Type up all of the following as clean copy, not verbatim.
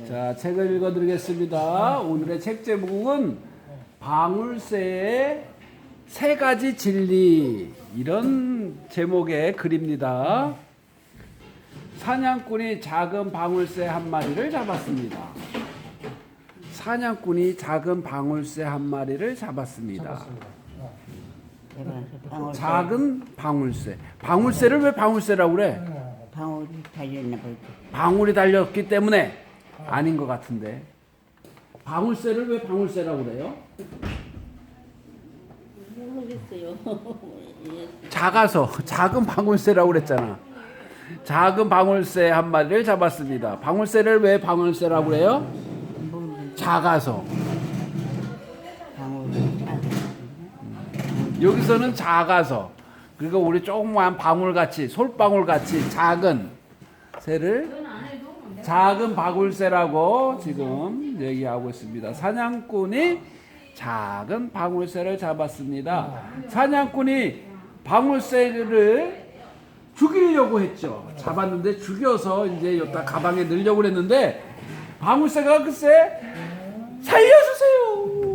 자, 책을 읽어드리겠습니다. 오늘의 책 제목은 방울새의 세 가지 진리, 이런 제목의 글입니다. 사냥꾼이 작은 방울새 한 마리를 잡았습니다. 사냥꾼이 작은 방울새 한 마리를 잡았습니다. 작은 방울새. 방울새를 왜 방울새라고 그래? 방울이 달렸나 보지. 방울이 달렸기 때문에 아닌 것 같은데. 방울새를 왜 방울새라고 그래요? 모르겠어요. 작아서 작은 방울새라고 그랬잖아. 작은 방울새 한 마리를 잡았습니다. 방울새를 왜 방울새라고 그래요? 작아서. 방울이 여기서는 작아서, 그리고 우리 조그만 방울같이, 솔방울같이 작은 새를 작은 방울새라고 지금 얘기하고 있습니다. 사냥꾼이 작은 방울새를 잡았습니다. 사냥꾼이 방울새를 죽이려고 했죠. 잡았는데 죽여서 이제 여기다 가방에 넣으려고 했는데 방울새가 글쎄 살려주세요.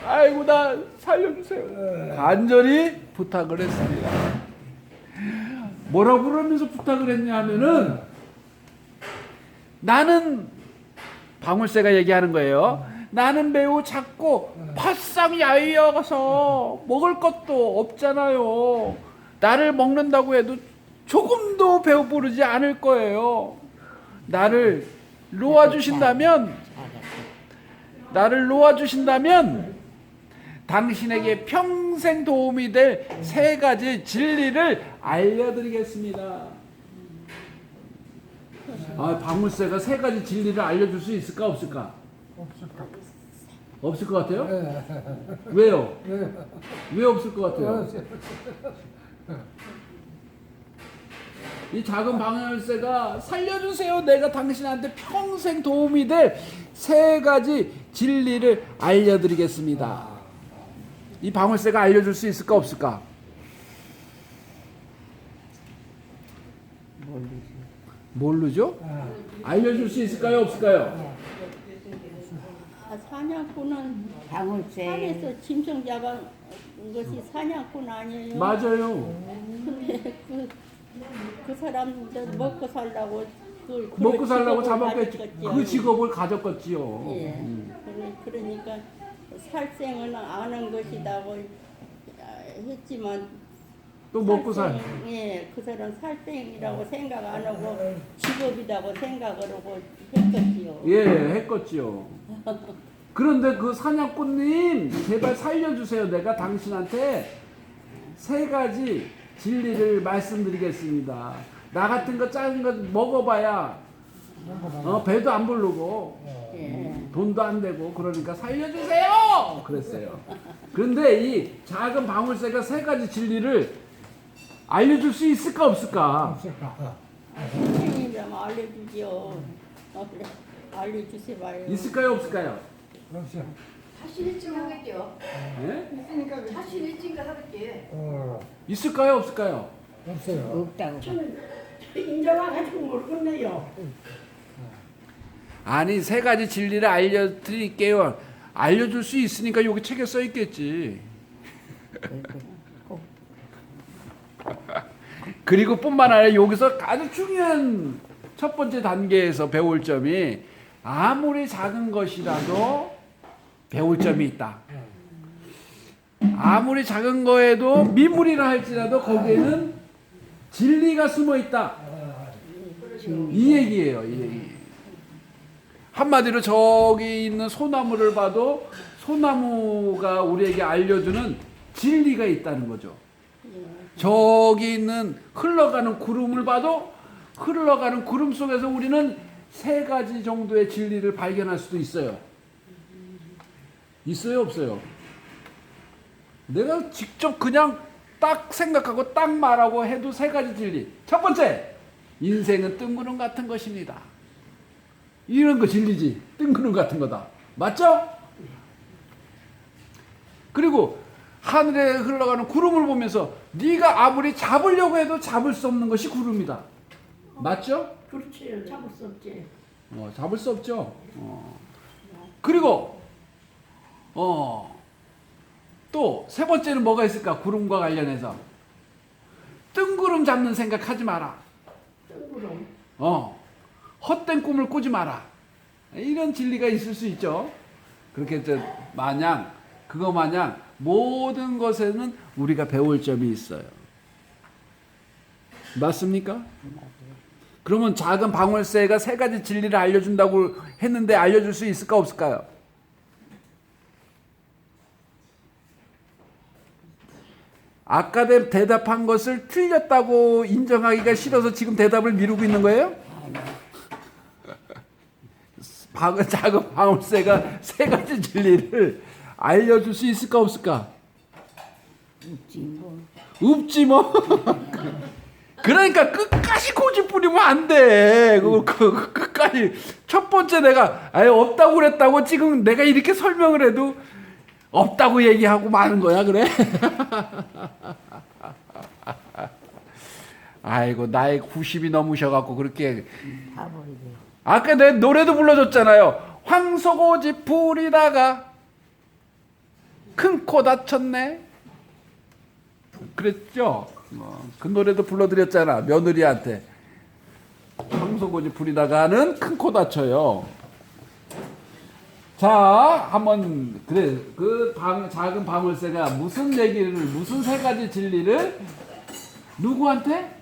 아이고 나 살려주세요. 간절히 부탁을 했습니다. 뭐라고 그러면서 부탁을 했냐 하면은, 나는, 방울새가 얘기하는 거예요. 나는 매우 작고 바싹 야위어서 먹을 것도 없잖아요. 나를 먹는다고 해도 조금도 배부르지 않을 거예요. 나를 놓아주신다면 당신에게 평생 도움이 될 세 가지 진리를 알려드리겠습니다. 방울새가 세 가지 진리를 알려줄 수 있을까 없을까? 없을 것 같아요? 왜요? 왜 없을 것 같아요? 이 작은 방울새가 살려주세요. 내가 당신한테 평생 도움이 될 세 가지 진리를 알려드리겠습니다. 이 방울새가 알려줄 수 있을까 없을까? 모르죠? 알려줄 수 있을까요 없을까요? 사냥꾼은 방울새 산에서 짐승 잡은 것이 사냥꾼 아니에요? 맞아요. 근데 그 사람들 먹고 살라고 먹고 살라고 잡았겠지. 그 직업을 가졌겠지요. 예. 그러니까 살생은 아는 것이다고 했지만 또 먹고 살. 예, 그 사람 살생이라고 생각 안 하고 직업이라고 생각을 하고 했겠지요. 예, 했겠지요. 그런데 그 사냥꾼님, 제발 살려주세요. 내가 당신한테 세 가지 진리를 말씀드리겠습니다. 나 같은 거 작은 거 먹어봐야 배도 안 부르고 돈도 안 되고 그러니까 살려주세요. 그랬어요. 그런데 이 작은 방울새가 세 가지 진리를 알려줄 수 있을까 없을까? 선생님이라면 알려주지요. 알려주세요. 있을까요 없을까요? 자신 있지 하겠죠. 네? 자신 있지 하겠지. 있을까요 없을까요? 없어요. 없다고. 인정해가지고 모르겠네요. 아니, 세 가지 진리를 알려드릴게요. 알려줄 수 있으니까 여기 책에 써 있겠지. 그리고 뿐만 아니라 여기서 아주 중요한 첫 번째 단계에서 배울 점이, 아무리 작은 것이라도 배울 점이 있다. 아무리 작은 거에도 미물이라 할지라도 거기에는 진리가 숨어 있다. 이 얘기예요. 이 얘기. 한마디로 저기 있는 소나무를 봐도 소나무가 우리에게 알려주는 진리가 있다는 거죠. 저기 있는 흘러가는 구름을 봐도 흘러가는 구름 속에서 우리는 세 가지 정도의 진리를 발견할 수도 있어요. 있어요 없어요? 내가 직접 그냥 딱 생각하고 딱 말하고 해도 세 가지 진리. 첫 번째, 인생은 뜬구름 같은 것입니다. 이런 거 진리지. 뜬구름 같은 거다. 맞죠? 그리고 하늘에 흘러가는 구름을 보면서 네가 아무리 잡으려고 해도 잡을 수 없는 것이 구름이다. 맞죠? 그렇지. 잡을 수 없지. 잡을 수 없죠. 그리고 또 세 번째는 뭐가 있을까? 구름과 관련해서 뜬구름 잡는 생각하지 마라. 뜬구름. 헛된 꿈을 꾸지 마라. 이런 진리가 있을 수 있죠. 그렇게 그거 마냥 모든 것에는 우리가 배울 점이 있어요. 맞습니까? 그러면 작은 방울새가 세 가지 진리를 알려준다고 했는데 알려줄 수 있을까 없을까요? 아까 대답한 것을 틀렸다고 인정하기가 싫어서 지금 대답을 미루고 있는 거예요? 작은 방울새가 세 가지 진리를 알려줄 수 있을까 없을까? 없지 뭐. 그러니까 끝까지 고집 부리면 안 돼. 끝까지 첫 번째 내가 없다고 그랬다고 지금 내가 이렇게 설명을 해도 없다고 얘기하고 마는 거야, 그래? 아이고 나이 90이 넘으셔갖고 그렇게. 아까 내 노래도 불러줬잖아요. 황소고집 부리다가 큰 코 다쳤네. 그랬죠? 그 노래도 불러드렸잖아, 며느리한테. 황소고집 부리다가는 큰 코 다쳐요. 자, 한번 그래 작은 방울새가 무슨 얘기를, 무슨 세 가지 진리를 누구한테?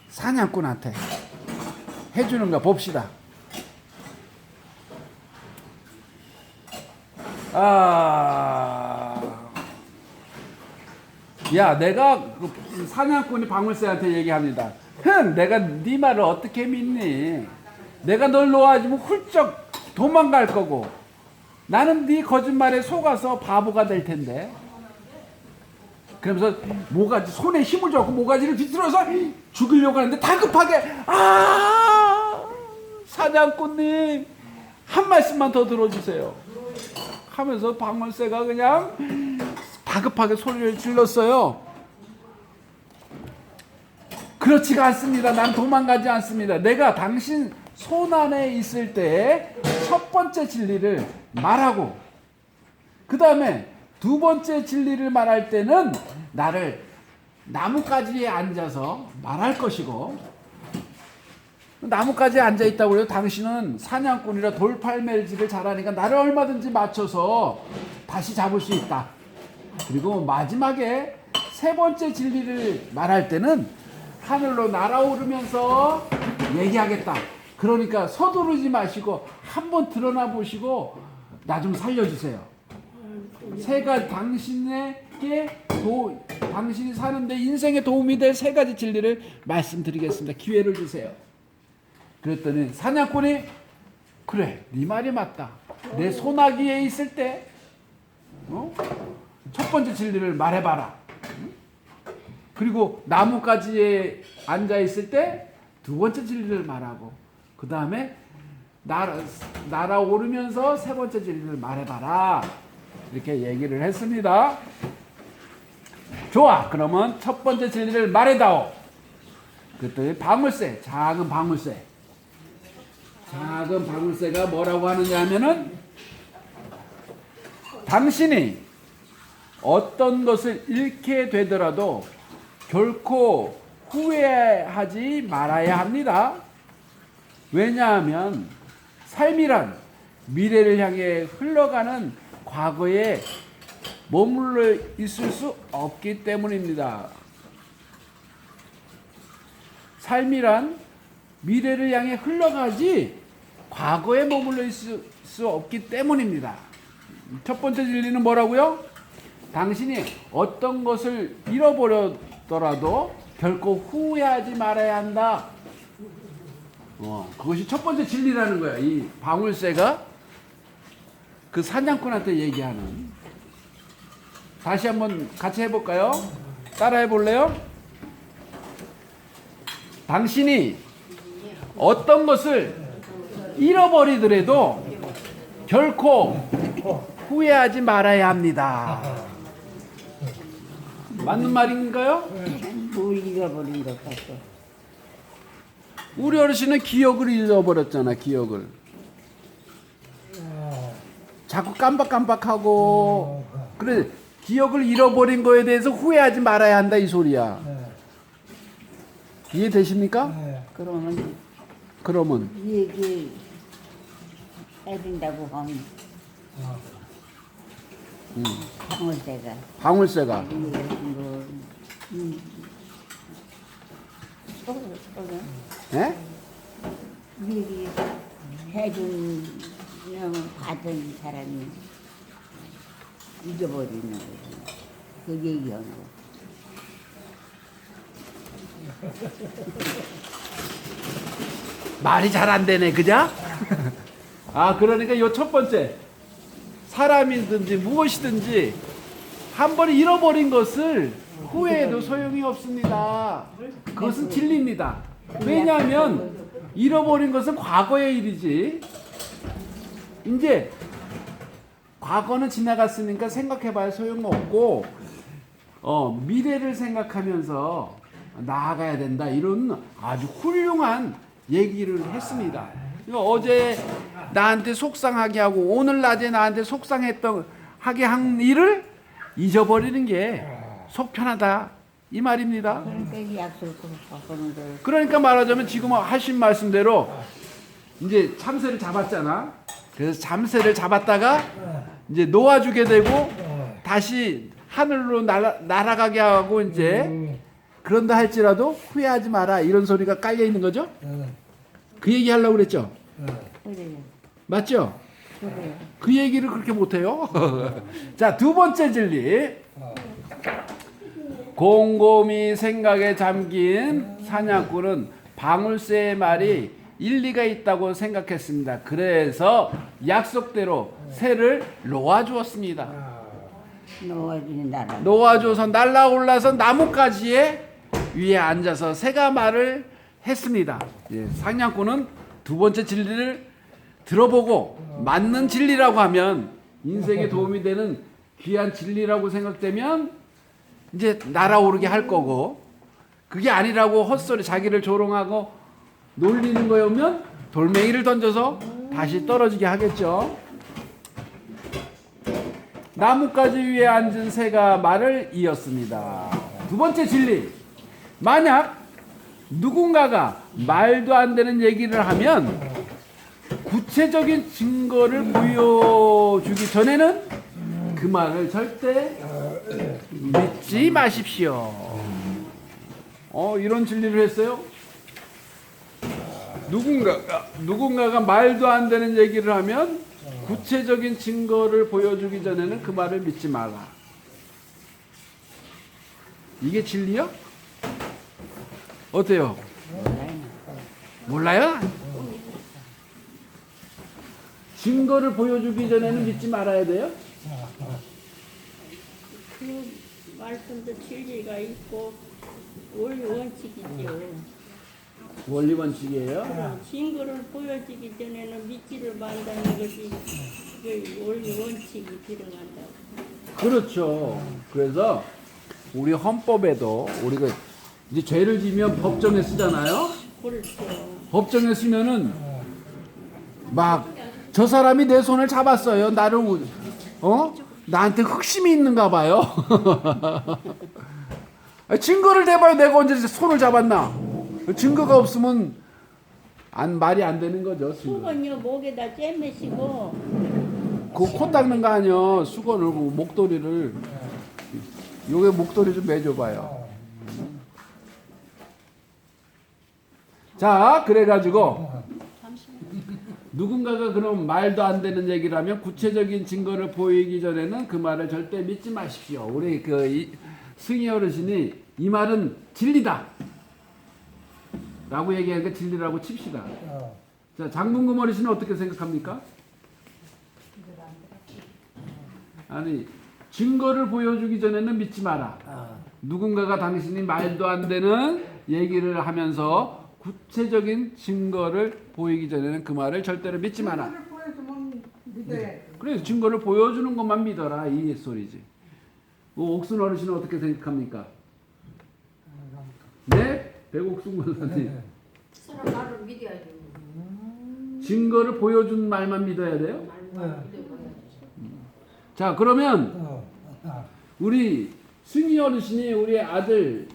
사냥꾼한테 해주는가 봅시다. 야, 내가 사냥꾼이 방울새한테 얘기합니다. 내가 네 말을 어떻게 믿니? 내가 널 놓아주면 훌쩍 도망갈 거고 나는 네 거짓말에 속아서 바보가 될 텐데. 그러면서 모가지 손에 힘을 줘서 모가지를 비틀어서 죽이려고 하는데 다급하게 사냥꾼님 한 말씀만 더 들어주세요 하면서 방울새가 그냥 다급하게 소리를 질렀어요. 그렇지가 않습니다. 난 도망가지 않습니다. 내가 당신 손 안에 있을 때 첫 번째 진리를 말하고 그 다음에 두 번째 진리를 말할 때는 나를 나뭇가지에 앉아서 말할 것이고, 나뭇가지에 앉아있다고 해요. 당신은 사냥꾼이라 돌팔매질을 잘하니까 나를 얼마든지 맞춰서 다시 잡을 수 있다. 그리고 마지막에 세 번째 진리를 말할 때는 하늘로 날아오르면서 얘기하겠다. 그러니까 서두르지 마시고 한번 드러나 보시고 나 좀 살려주세요. 세가 당신이 사는데 인생에 도움이 될 세 가지 진리를 말씀드리겠습니다. 기회를 주세요. 그랬더니 사냥꾼이 그래, 네 말이 맞다. 내 소나기에 있을 때 첫 번째 진리를 말해봐라. 그리고 나뭇가지에 앉아 있을 때 두 번째 진리를 말하고 그 다음에 날아오르면서 세 번째 진리를 말해봐라. 이렇게 얘기를 했습니다. 좋아, 그러면 첫 번째 진리를 말해다오. 그랬더니 작은 방울새가 뭐라고 하느냐 하면은 당신이 어떤 것을 잃게 되더라도 결코 후회하지 말아야 합니다. 왜냐하면 삶이란 미래를 향해 흘러가는 과거에 머물러 있을 수 없기 때문입니다. 삶이란 미래를 향해 흘러가지 과거에 머물러 있을 수 없기 때문입니다. 첫 번째 진리는 뭐라고요? 당신이 어떤 것을 잃어버렸더라도 결코 후회하지 말아야 한다. 그것이 첫 번째 진리라는 거야. 이 방울새가 그 사냥꾼한테 얘기하는. 다시 한번 같이 해볼까요? 따라 해볼래요? 당신이 어떤 것을 잃어버리더라도 결코 후회하지 말아야 합니다. 맞는 말인가요? 뭐 잃어버린 것 같아. 우리 어르신은 기억을 잃어버렸잖아. 기억을. 자꾸 깜박깜박하고 그래. 기억을 잃어버린 거에 대해서 후회하지 말아야 한다 이 소리야. 이해되십니까? 그러면 이 얘기 해야 된다고 하면 방울대가 방울쇠가 예? 이 얘기 해주면 받은 사람이 잊어버리는 거죠. 그 얘기하는 거. 말이 잘 안 되네, 그죠? 아, 그러니까 요 첫 번째 사람이든지 무엇이든지 한 번 잃어버린 것을 후회해도 소용이 없습니다. 그것은 진리입니다. 왜냐하면 잃어버린 것은 과거의 일이지. 이제 과거는 지나갔으니까 생각해봐야 소용없고 미래를 생각하면서 나아가야 된다. 이런 아주 훌륭한 얘기를 했습니다. 어제 나한테 속상하게 하고 오늘 낮에 나한테 속상하게 한 일을 잊어버리는 게 속 편하다 이 말입니다. 그러니까 이 약속을 바꾸는 거. 그러니까 말하자면 지금 하신 말씀대로 이제 참새를 잡았잖아. 그래서 참새를 잡았다가 이제 놓아주게 되고 다시 하늘로 날아가게 하고 이제 그런다 할지라도 후회하지 마라 이런 소리가 깔려 있는 거죠? 그 얘기 하려고 그랬죠? 그래요. 맞죠? 그래요. 그 얘기를 그렇게 못해요. 자, 두 번째 진리. 곰곰이 생각에 잠긴 사냥꾼은 방울새의 말이 일리가 있다고 생각했습니다. 그래서 약속대로 새를 놓아주었습니다. 놓아주는 나라. 놓아줘서 날아올라서 나뭇가지에 위에 앉아서 새가 말을 했습니다. 예, 사냥꾼은 두 번째 진리를 들어보고 맞는 진리라고 하면 인생에 도움이 되는 귀한 진리라고 생각되면 이제 날아오르게 할 거고 그게 아니라고 헛소리 자기를 조롱하고 놀리는 거였으면 돌멩이를 던져서 다시 떨어지게 하겠죠. 나뭇가지 위에 앉은 새가 말을 이었습니다. 두 번째 진리. 만약 누군가가 말도 안 되는 얘기를 하면 구체적인 증거를 보여주기 전에는 그 말을 절대 믿지 마십시오. 이런 진리를 했어요. 누군가가 말도 안 되는 얘기를 하면 구체적인 증거를 보여주기 전에는 그 말을 믿지 마라. 이게 진리요? 어때요? 몰라요? 증거를 보여주기 전에는 믿지 말아야 돼요? 그 말씀도 진리가 있고 원리 원칙이죠. 원리 원칙이에요? 증거를 보여주기 전에는 믿지를 말다는 것이 그 원리 원칙이 들어간다고. 그렇죠. 그래서 우리 헌법에도 우리가 이제 죄를 지면 법정에 쓰잖아요. 그렇죠. 법정에 쓰면은 막 저 사람이 내 손을 잡았어요. 나를 나한테 흑심이 있는가 봐요. 증거를 대봐야 내가 언제 손을 잡았나? 증거가 없으면 말이 안 되는 거죠. 수건요 목에다 꿰매시고 그 코 닦는 거 아니요. 수건을 목도리를 요게 목도리 좀 매줘봐요. 자, 그래가지고 누군가가 그럼 말도 안 되는 얘기를 하면 구체적인 증거를 보이기 전에는 그 말을 절대 믿지 마십시오. 우리 승희 어르신이 이 말은 진리다 라고 얘기하니까 진리라고 칩시다. 자, 장문금 어르신은 어떻게 생각합니까? 아니, 증거를 보여주기 전에는 믿지 마라. 누군가가 당신이 말도 안 되는 얘기를 하면서 구체적인 증거를 보이기 전에는 그 말을 절대로 믿지 마라. 그래서 증거를 보여주는 것만 믿어라 이 소리지. 옥순 어르신은 어떻게 생각합니까? 네? 백옥순 권사님. 사람 말을 믿어야죠. 증거를 보여준 말만 믿어야 돼요? 말만 믿어봐야지. 자, 그러면 우리 승희 어르신이 우리 아들을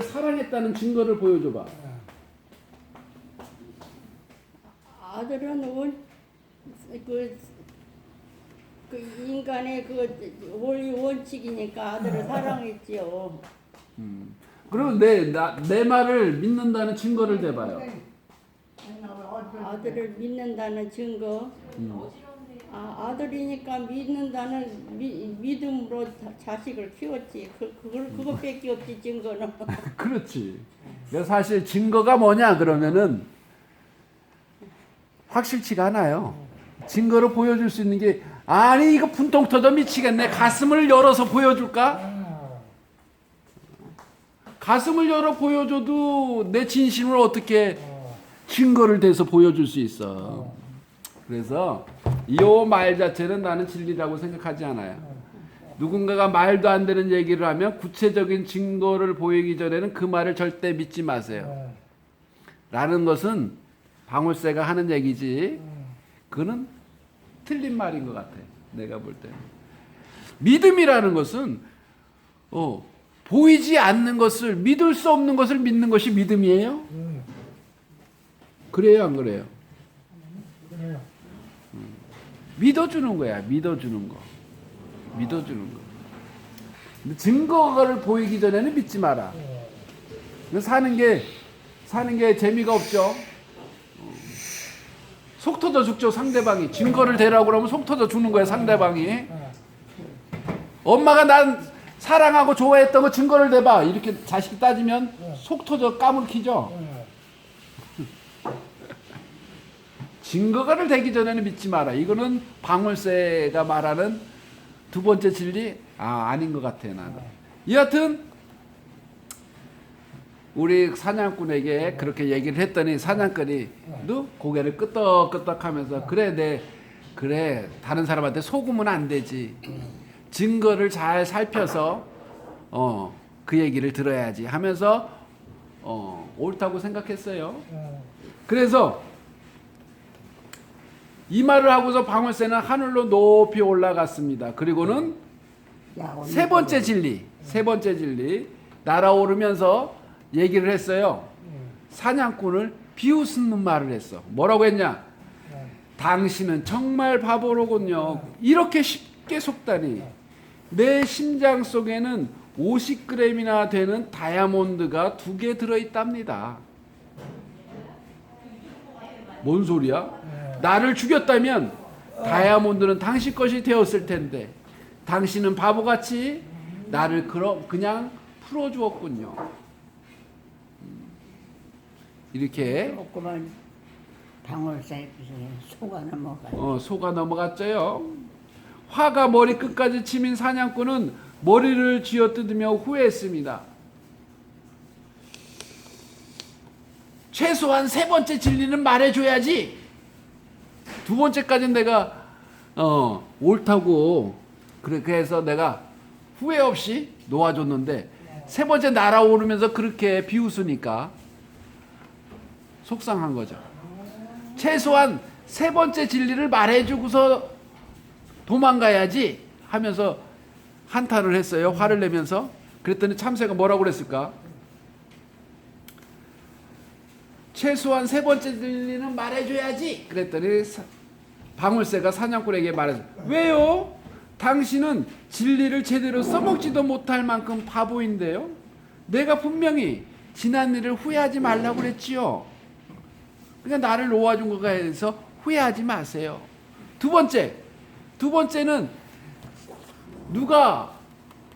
사랑했다는 증거를 보여줘봐. 아들은 그 인간의 그 원리 원칙이니까 아들을 사랑했지요. 그럼 내 말을 믿는다는 증거를 대봐요. 아들을 믿는다는 증거. 아들이니까 믿는다는 믿음으로 자식을 키웠지. 그것밖에 없지 증거는. 그렇지. 그래서 사실 증거가 뭐냐 그러면은 확실치가 않아요. 증거로 보여줄 수 있는 게 아니 이거 분통 터져 미치겠네. 가슴을 열어서 보여줄까? 가슴을 열어 보여줘도 내 진심을 어떻게 증거를 대서 보여줄 수 있어. 그래서 이 말 자체는 나는 진리라고 생각하지 않아요. 누군가가 말도 안 되는 얘기를 하면 구체적인 증거를 보이기 전에는 그 말을 절대 믿지 마세요. 라는 것은 방울새가 하는 얘기지 그는 틀린 말인 것 같아. 내가 볼 때. 믿음이라는 것은 보이지 않는 것을 믿을 수 없는 것을 믿는 것이 믿음이에요? 그래요 안 그래요? 그래요. 믿어주는 거야. 믿어주는 거. 믿어주는 거. 근데 증거를 보이기 전에는 믿지 마라. 사는 게 재미가 없죠. 속 터져 죽죠 상대방이. 증거를 대라고 그러면 속 터져 죽는 거야 상대방이. 엄마가 난 사랑하고 좋아했던 거 증거를 대봐. 이렇게 자식이 따지면 속 터져 까물키죠. 증거가 되기 전에는 믿지 마라. 이거는 방울새가 말하는 두 번째 진리 아닌 것 같아 나는. 여하튼 우리 사냥꾼에게 그렇게 얘기를 했더니 사냥꾼이도 고개를 끄덕끄덕하면서 그래 다른 사람한테 속으면 안 되지. 증거를 잘 살펴서 그 얘기를 들어야지 하면서 옳다고 생각했어요. 그래서 이 말을 하고서 방울새는 하늘로 높이 올라갔습니다. 그리고는 세 번째 진리 날아오르면서 얘기를 했어요. 사냥꾼을 비웃는 말을 했어. 뭐라고 했냐? 당신은 정말 바보로군요. 이렇게 쉽게 속다니. 내 심장 속에는 50g이나 되는 다이아몬드가 2개 들어있답니다. 뭔 소리야? 나를 죽였다면 다이아몬드는 당신 것이 되었을 텐데 당신은 바보같이 나를 그냥 풀어주었군요. 이렇게 조그만 방울새 속아 넘어가. 속아 넘어갔죠요. 화가 머리 끝까지 치민 사냥꾼은 머리를 쥐어뜯으며 후회했습니다. 최소한 세 번째 진리는 말해줘야지. 두 번째까지는 내가 옳다고 그래서 내가 후회 없이 놓아줬는데 세 번째 날아오르면서 그렇게 비웃으니까 속상한 거죠. 최소한 세 번째 진리를 말해주고서 도망가야지 하면서 한탄을 했어요. 화를 내면서. 그랬더니 참새가 뭐라고 그랬을까? 최소한 세 번째 진리는 말해줘야지. 그랬더니 방울새가 사냥꾼에게 말했어. 왜요? 당신은 진리를 제대로 써먹지도 못할 만큼 바보인데요. 내가 분명히 지난 일을 후회하지 말라고 그랬지요. 그러니까 나를 놓아준 거가 해서 후회하지 마세요. 두 번째는 누가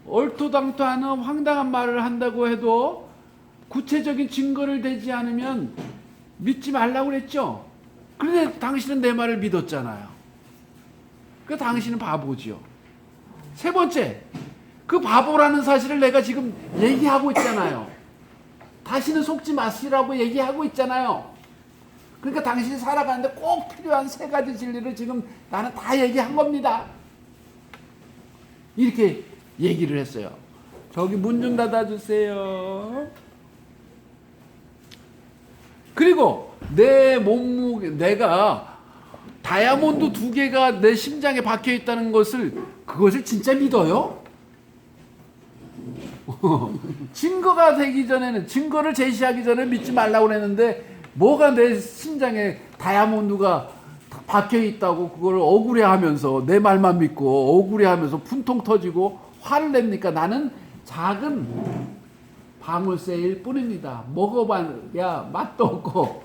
얼토당토하는 황당한 말을 한다고 해도 구체적인 증거를 대지 않으면 믿지 말라고 그랬죠. 그런데 당신은 내 말을 믿었잖아요. 그러니까 당신은 바보지요. 세 번째, 그 바보라는 사실을 내가 지금 얘기하고 있잖아요. 다시는 속지 마시라고 얘기하고 있잖아요. 그러니까 당신이 살아가는데 꼭 필요한 세 가지 진리를 지금 나는 다 얘기한 겁니다. 이렇게 얘기를 했어요. 저기 문 좀 닫아주세요. 그리고 내 몸무게, 내가 다이아몬드 2개가 내 심장에 박혀 있다는 그것을 진짜 믿어요? 증거가 되기 전에는, 증거를 제시하기 전에 믿지 말라고 그랬는데, 뭐가 내 심장에 다이아몬드가 박혀 있다고 그걸 억울해하면서 내 말만 믿고 억울해하면서 분통 터지고 화를 냅니까? 나는 작은 방울새일 뿐입니다. 먹어봐야 맛도 없고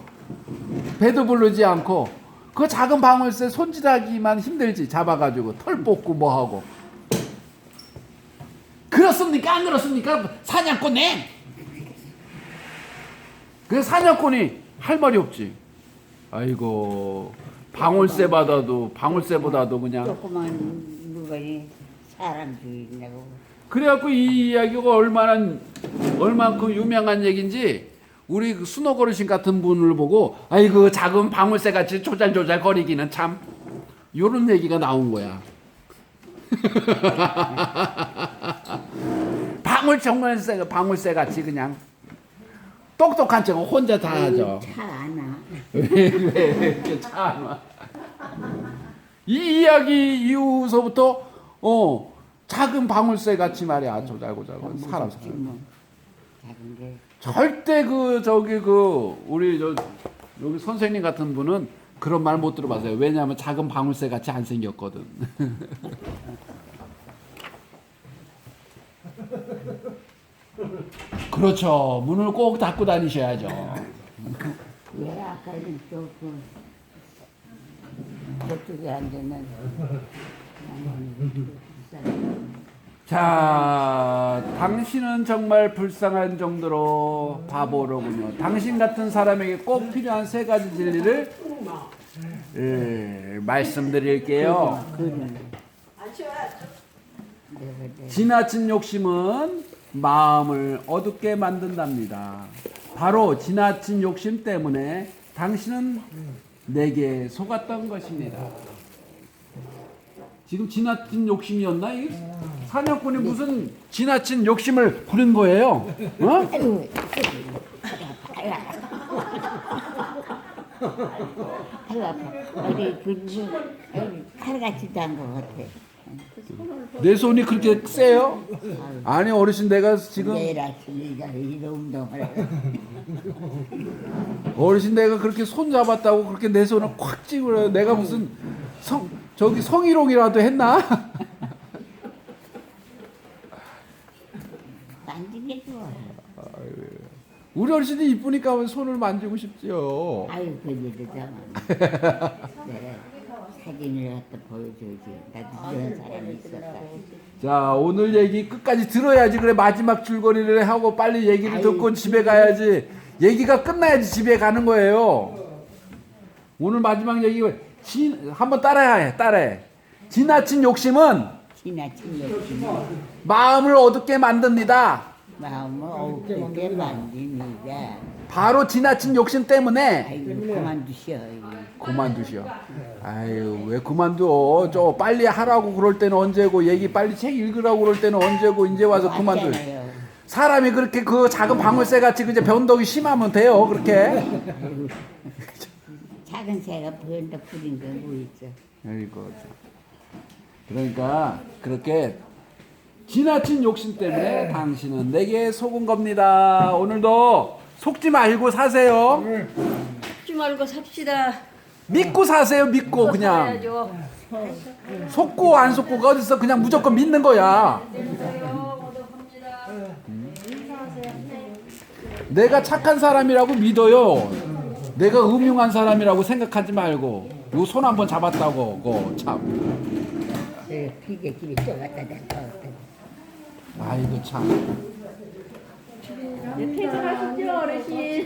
배도 부르지 않고, 그 작은 방울새 손질하기만 힘들지. 잡아가지고 털 뽑고 뭐하고. 그렇습니까? 안 그렇습니까? 사냥꾼네. 그 사냥꾼이 할 말이 없지. 아이고, 방울새보다도 그냥. 조그만 물건이 사람 주인이라고. 그래갖고 이 이야기가 얼만큼 유명한 얘기인지, 우리 그 순옥 어르신 같은 분을 보고, 아이고 작은 방울새 같이 조잘조잘 거리기는 참, 요런 얘기가 나온 거야. 방울새 같이 그냥 똑똑한 척 혼자 다 하죠. 차안 와. 왜 이렇게 차 안 와? 이 이야기 이후서부터 작은 방울새 같이 말이야, 조잘조잘 사람. 뭐 작은 게. 절대 우리 여기 선생님 같은 분은 그런 말 못 들어봤어요. 왜냐하면 작은 방울새 같이 안 생겼거든. 그렇죠. 문을 꼭 닫고 다니셔야죠. 왜 아까는 조금 저쪽에 앉으면 자, 당신은 정말 불쌍한 정도로 바보로군요. 당신 같은 사람에게 꼭 필요한 3가지 진리를 말씀드릴게요. 지나친 욕심은 마음을 어둡게 만든답니다. 바로 지나친 욕심 때문에 당신은 내게 속았던 것입니다. 지금 지나친 욕심이었나? 이 사냥꾼이 무슨 지나친 욕심을 부린 거예요? 어? 아이고 아파. 어디 칼같이도 한 것 같아. 내 손이 그렇게 세요? 아니 어르신, 내가 지금 내일 아침에 이런 운동을 해. 어르신 내가 그렇게 손 잡았다고 그렇게 내 손을 콱 찌그러요. 내가 무슨 성희롱이라도 했나? 만진 게 좋아. 우리 어르신이 이쁘니까 손을 만지고 싶지요. 아유 그 일이잖아. 내가 사진을 갖다 보여줘야지. 나도 이런 사람이 있었다. 자, 오늘 얘기 끝까지 들어야지. 그래, 마지막 줄거리를 하고 빨리 얘기를 듣고 집에 가야지. 얘기가 끝나야지 집에 가는 거예요. 오늘 마지막 얘기 한번 따라해. 지나친 욕심은 지나친 욕심은 마음을 어둡게 만듭니다. 마음을 어둡게 만듭니다. 바로 지나친 욕심 때문에. 아이고 그만두시오. 그만두시오. 아유, 왜 그만둬? 저 빨리 하라고 그럴 때는 언제고, 얘기 빨리 책 읽으라고 그럴 때는 언제고, 이제 와서 그만둬. 맞잖아요. 사람이 그렇게 그 작은 방울새 같이 그냥 변덕이 심하면 돼요, 그렇게. 아이고, 작은 새가 변덕 부린 게 뭐 있어. 아이고, 참. 그러니까 그렇게 지나친 욕심 때문에 당신은 내게 속은 겁니다. 오늘도 속지 말고 사세요. 죽지 말고 삽시다. 믿고 사세요. 믿고 그냥. 사야죠. 속고 안 속고가 어딨어. 그냥 무조건 믿는 거야. 내가 착한 사람이라고 믿어요. 내가 음흉한 사람이라고 생각하지 말고. 요 손 한번 잡았다고. 그거 참. 피게 집에 쪄갔다 놨다. 아이고 참. 퇴근하십시오, 어르신.